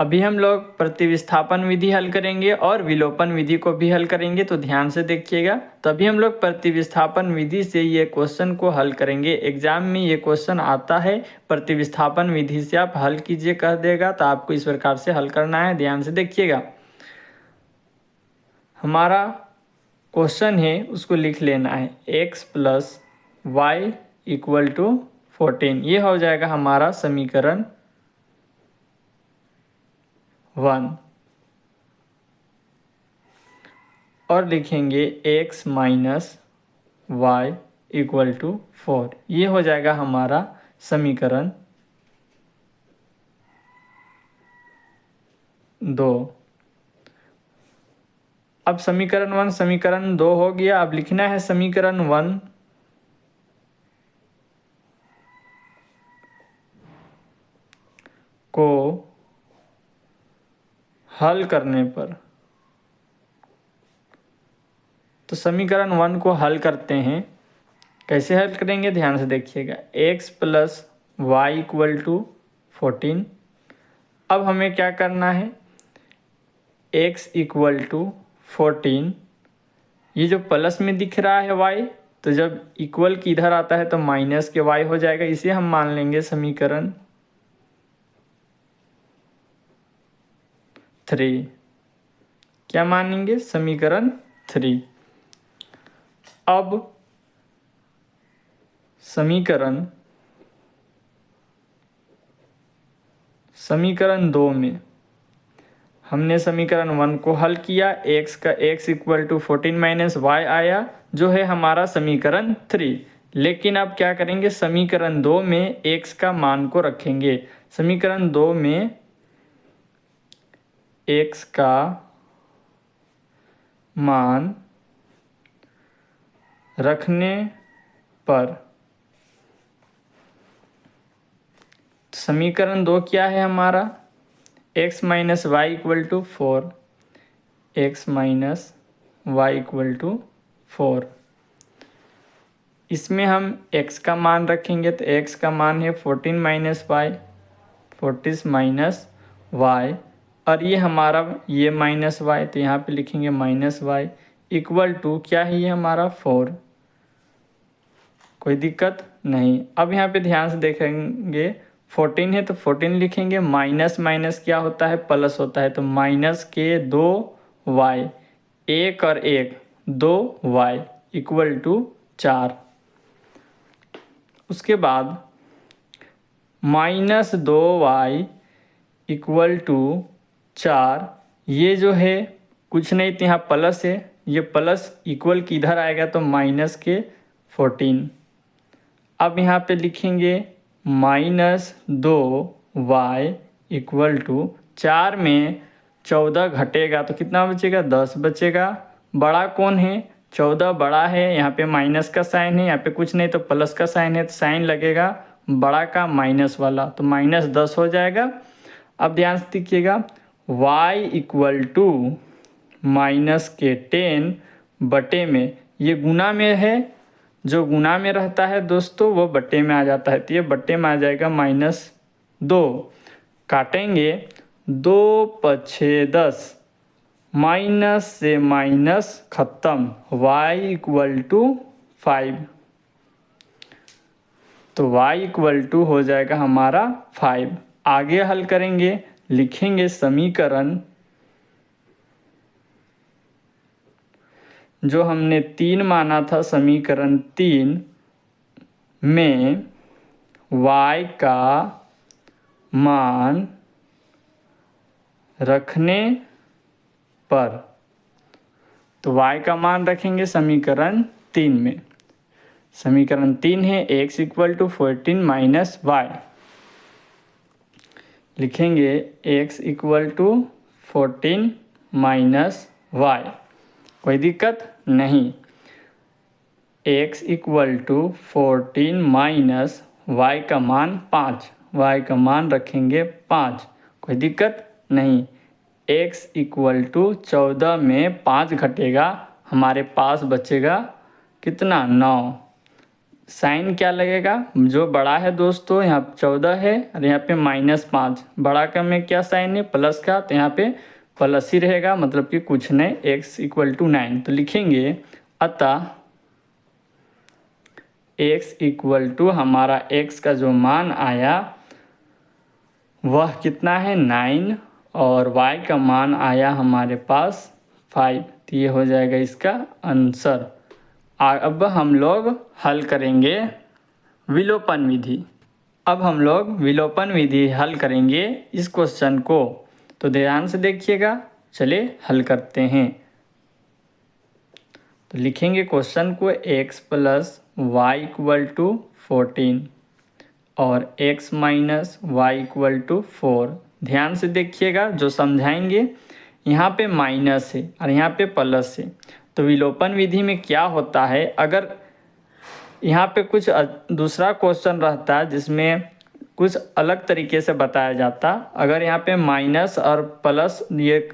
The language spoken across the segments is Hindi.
अभी हम लोग प्रतिस्थापन विधि हल करेंगे और विलोपन विधि को भी हल करेंगे, तो ध्यान से देखिएगा। तभी हम लोग प्रतिस्थापन विधि से ये क्वेश्चन को हल करेंगे। एग्जाम में ये क्वेश्चन आता है, प्रतिस्थापन विधि से आप हल कीजिए कह देगा, तो आपको इस प्रकार से हल करना है। ध्यान से देखिएगा, हमारा क्वेश्चन है उसको लिख लेना है, x plus Y equal to 14। ये हो जाएगा हमारा समीकरण 1। और लिखेंगे x minus Y equal to 4। ये हो जाएगा हमारा समीकरण 2। अब समीकरण 1 समीकरण 2 हो गया। अब लिखना है समीकरण 1 को हल करने पर, तो समीकरण 1 को हल करते हैं। कैसे हल करेंगे ध्यान से देखिएगा, x plus Y equal to 14। अब हमें क्या करना है, x इक्वल टू 14, ये जो प्लस में दिख रहा है y, तो जब इक्वल की इधर आता है तो माइनस के y हो जाएगा। इसे हम मान लेंगे समीकरण 3। क्या मानेंगे, समीकरण 3। अब समीकरण 2 में हमने समीकरण 1 को हल किया, x equal to 14 minus Y आया, जो है हमारा समीकरण 3। लेकिन अब क्या करेंगे, समीकरण 2 में x का मान को रखेंगे। समीकरण 2 में x का मान रखने पर समीकरण 2 क्या है हमारा, x minus Y equal to 4, x minus Y equal to 4। इसमें हम x का मान रखेंगे, तो x का मान है 14 माइनस वाई, 40 माइनस वाई, और ये हमारा ये माइनस वाई, तो यहाँ पे लिखेंगे माइनस वाई इक्वल टू क्या है, ये हमारा 4। कोई दिक्कत नहीं। अब यहाँ पे ध्यान से देखेंगे, 14 है तो 14 लिखेंगे, माइनस माइनस क्या होता है, प्लस होता है, तो माइनस के 2 वाई, 1 और 1 2 वाई इक्वल टू 4। उसके बाद माइनस 2 वाई इक्वल टू 4, ये जो है कुछ नहीं तो यहाँ प्लस है, ये प्लस इक्वल की इधर आएगा तो माइनस के 14। अब यहाँ पे लिखेंगे माइनस 2 वाई इक्वल टू 4 में 14 घटेगा तो कितना बचेगा, 10 बचेगा। बड़ा कौन है, 14 बड़ा है, यहाँ पे माइनस का साइन है, यहाँ पे कुछ नहीं तो प्लस का साइन है, तो साइन लगेगा बड़ा का माइनस वाला, तो माइनस 10 हो जाएगा। अब ध्यान से देखिएगा, y इक्वल टू माइनस के 10 बटे में, ये गुना में है, जो गुना में रहता है दोस्तों वो बट्टे में आ जाता है, तो ये बट्टे में आ जाएगा -2। काटेंगे 2 पछे 10, माइनस से माइनस खत्म, y इक्वल टू 5, तो y इक्वल टू हो जाएगा हमारा 5। आगे हल करेंगे, लिखेंगे समीकरण जो हमने 3 माना था, समीकरण 3 में y का मान रखने पर, तो y का मान रखेंगे समीकरण 3 में। समीकरण 3 है x equal to 14 minus Y, लिखेंगे x equal to 14 minus Y. कोई दिक्कत नहीं, x equal to 14 minus Y का मान 5, y का मान रखेंगे 5। कोई दिक्कत नहीं, x इक्वल टू 14 में 5 घटेगा, हमारे पास बचेगा कितना, 9। साइन क्या लगेगा, जो बड़ा है दोस्तों यहाँ 14 है और यहाँ पे -5, बड़ा का में क्या साइन है प्लस का, तो यहाँ पे प्लस ही रहेगा, मतलब कि कुछ नहीं, x = 9। तो लिखेंगे अतः x हमारा x का जो मान आया वह कितना है 9 और y का मान आया हमारे पास 5। तो ये हो जाएगा इसका आंसर। अब हम लोग हल करेंगे विलोपन विधि। अब हम लोग विलोपन विधि हल करेंगे इस क्वेश्चन को, तो ध्यान से देखिएगा। चलिए हल करते हैं। तो लिखेंगे क्वेश्चन को x + y = 14 और x - y = 4। ध्यान से देखिएगा, जो समझाएंगे यहाँ पे माइनस है और यहाँ पे प्लस है। तो विलोपन विधि में क्या होता है, अगर यहाँ पे कुछ दूसरा क्वेश्चन रहता है जिसमें कुछ अलग तरीके से बताया जाता, अगर यहाँ पे माइनस और प्लस ये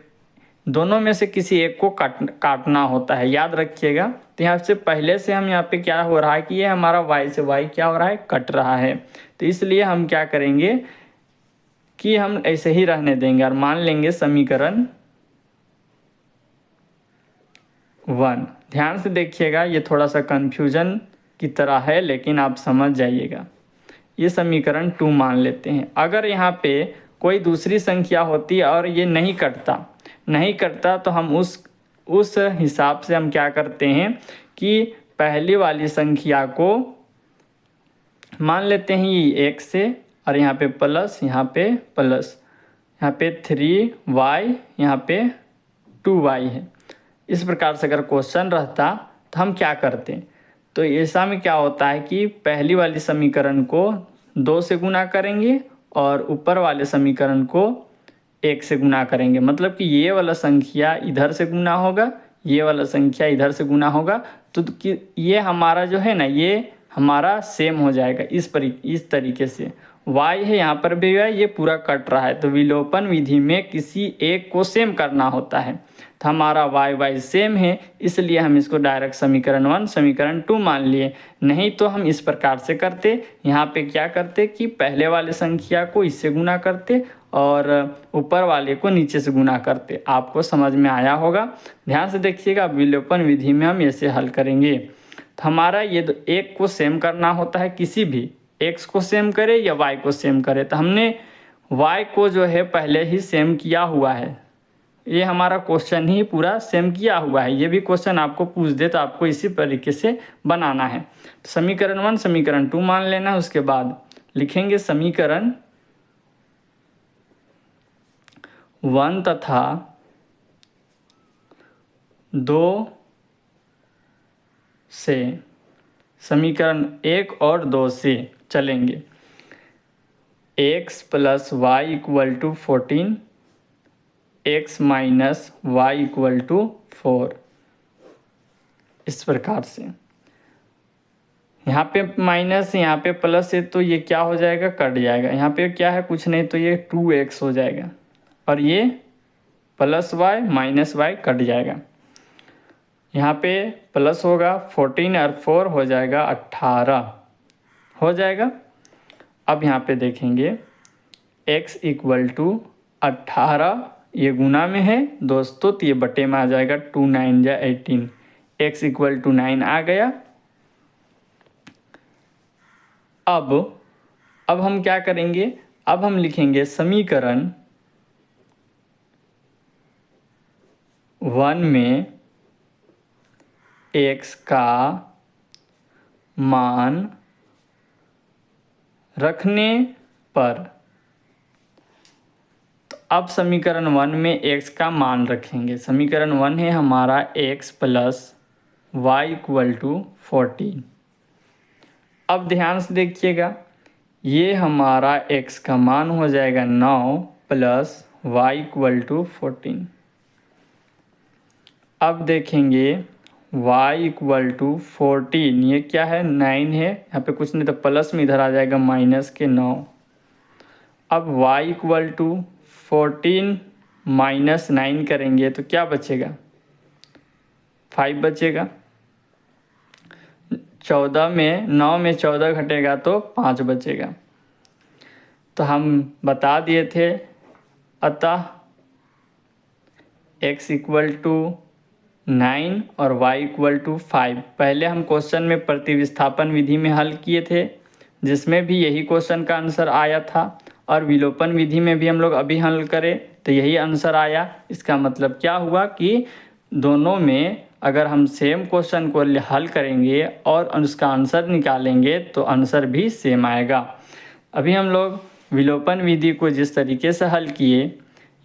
दोनों में से किसी एक को काटना होता है, याद रखिएगा। तो यहाँ से पहले से हम यहाँ पे क्या हो रहा है कि ये हमारा y से y क्या हो रहा है, कट रहा है। तो इसलिए हम क्या करेंगे कि हम ऐसे ही रहने देंगे और मान लेंगे समीकरण 1। ध्यान से देखिएगा, ये थोड़ा सा कन्फ्यूजन की तरह है लेकिन आप समझ जाइएगा। ये समीकरण 2 मान लेते हैं। अगर यहाँ पे कोई दूसरी संख्या होती और ये नहीं कटता तो हम उस हिसाब से हम क्या करते हैं कि पहली वाली संख्या को मान लेते हैं ये x से और यहाँ पे प्लस, यहाँ पे प्लस, यहाँ पे 3y, यहाँ पे 2y है। इस प्रकार से अगर क्वेश्चन रहता तो हम क्या करते, तो ऐसा में क्या होता है कि पहली वाली समीकरण को 2 से गुना करेंगे और ऊपर वाले समीकरण को 1 से गुना करेंगे। मतलब कि ये वाला संख्या इधर से गुना होगा, ये वाला संख्या इधर से गुना होगा, तो ये हमारा जो है ना, ये हमारा सेम हो जाएगा इस तरीके से। y है, यहाँ पर भी y, ये पूरा कट रहा है। तो विलोपन विधि में किसी एक को सेम करना होता है। तो हमारा y सेम है, इसलिए हम इसको डायरेक्ट समीकरण 1 समीकरण 2 मान लिए। नहीं तो हम इस प्रकार से करते, यहाँ पे क्या करते कि पहले वाले संख्या को इससे गुना करते और ऊपर वाले को नीचे से गुना करते। आपको समझ में आया होगा। ध्यान से देखिएगा, विलोपन विधि में हम ऐसे हल करेंगे। तो हमारा ये एक को सेम करना होता है, किसी भी x को सेम करे या y को सेम करे। तो हमने y को जो है पहले ही सेम किया हुआ है, ये हमारा क्वेश्चन ही पूरा सेम किया हुआ है। ये भी क्वेश्चन आपको पूछ दे तो आपको इसी तरीके से बनाना है। तो समीकरण 1 समीकरण 2 मान लेना है। उसके बाद लिखेंगे समीकरण 1 तथा 2 से, समीकरण 1 और 2 से चलेंगे। x + y = 14, x - y = 4। इस प्रकार से यहाँ पे माइनस, यहाँ पे प्लस है, तो ये क्या हो जाएगा, कट जाएगा। यहाँ पे क्या है, कुछ नहीं, तो ये 2x हो जाएगा और ये +y -y कट जाएगा। यहाँ पे प्लस होगा 14 और 4 हो जाएगा 18 हो जाएगा। अब यहाँ पे देखेंगे x = 18, ये गुना में है दोस्तों, तो ये बटे में आ जाएगा, 2 9 जा 18, x = 9 आ गया। अब हम क्या करेंगे, अब हम लिखेंगे समीकरण 1 में x का मान रखने पर, तो अब समीकरण 1 में x का मान रखेंगे। समीकरण 1 है हमारा x + y = 14। अब ध्यान से देखिएगा, ये हमारा x का मान हो जाएगा 9 + y = 14। अब देखेंगे y = 14, ये क्या है 9 है, यहाँ पे कुछ नहीं तो प्लस में इधर आ जाएगा -9। अब y = 14 - 9 करेंगे तो क्या बचेगा, 5 बचेगा। 9 में 14 घटेगा तो 5 बचेगा। तो हम बता दिए थे, अतः x इक्वल टू 9 और y इक्वल टू 5। पहले हम क्वेश्चन में प्रतिस्थापन विधि में हल किए थे, जिसमें भी यही क्वेश्चन का आंसर आया था, और विलोपन विधि में भी हम लोग अभी हल करें तो यही आंसर आया। इसका मतलब क्या हुआ कि दोनों में अगर हम सेम क्वेश्चन को हल करेंगे और उसका आंसर निकालेंगे तो आंसर भी सेम आएगा। अभी हम लोग विलोपन विधि को जिस तरीके से हल किए,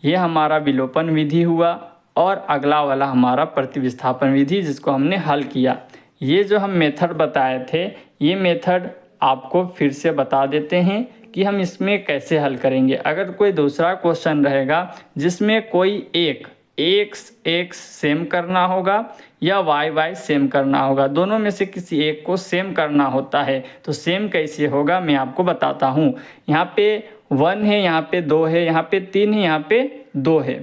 ये हमारा विलोपन विधि हुआ, और अगला वाला हमारा प्रतिस्थापन विधि जिसको हमने हल किया। ये जो हम मेथड बताए थे, ये मेथड आपको फिर से बता देते हैं कि हम इसमें कैसे हल करेंगे। अगर कोई दूसरा क्वेश्चन रहेगा जिसमें कोई एक x सेम करना होगा या y सेम करना होगा, दोनों में से किसी एक को सेम करना होता है, तो सेम कैसे होगा मैं आपको बताता हूँ। यहाँ पे 1 है, यहाँ पे 2 है, यहाँ पे 3 है, यहाँ पे 2 है।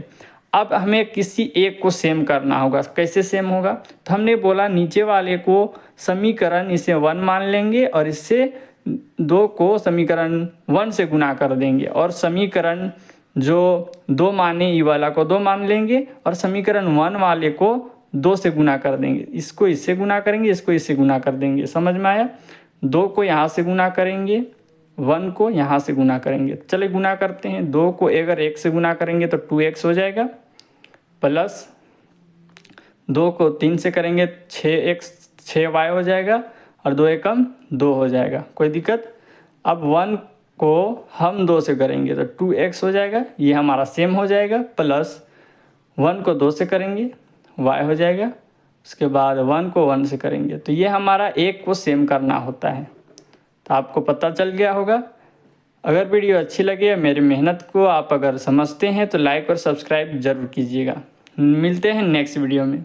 अब हमें किसी एक को सेम करना होगा। कैसे सेम होगा? तो हमने बोला नीचे वाले को समीकरण इसे 1 मान लेंगे और इससे 2 को समीकरण 1 से गुना कर देंगे, और समीकरण जो 2 माने ई वाला को 2 मान लेंगे और समीकरण 1 वाले को 2 से गुना कर देंगे। इसको इससे गुना करेंगे, इसको इससे गुना कर देंगे। समझ में आया? 2 को यहाँ से गुना करेंगे, 1 को यहाँ से गुना करेंगे। चले गुना करते हैं। 2 को अगर 1 से गुना करेंगे तो 2x हो जाएगा, प्लस 2 को 3 से करेंगे 6y हो जाएगा, और 2 एकम 2 हो जाएगा। कोई दिक्कत? अब 1 को हम 2 से करेंगे तो 2x हो जाएगा, ये हमारा सेम हो जाएगा, प्लस 1 को 2 से करेंगे y हो जाएगा, उसके बाद 1 को 1 से करेंगे तो ये हमारा एक को सेम करना होता है। तो आपको पता चल गया होगा। अगर वीडियो अच्छी लगे, मेरी मेहनत को आप अगर समझते हैं तो लाइक और सब्सक्राइब ज़रूर कीजिएगा। मिलते हैं नेक्स्ट वीडियो में।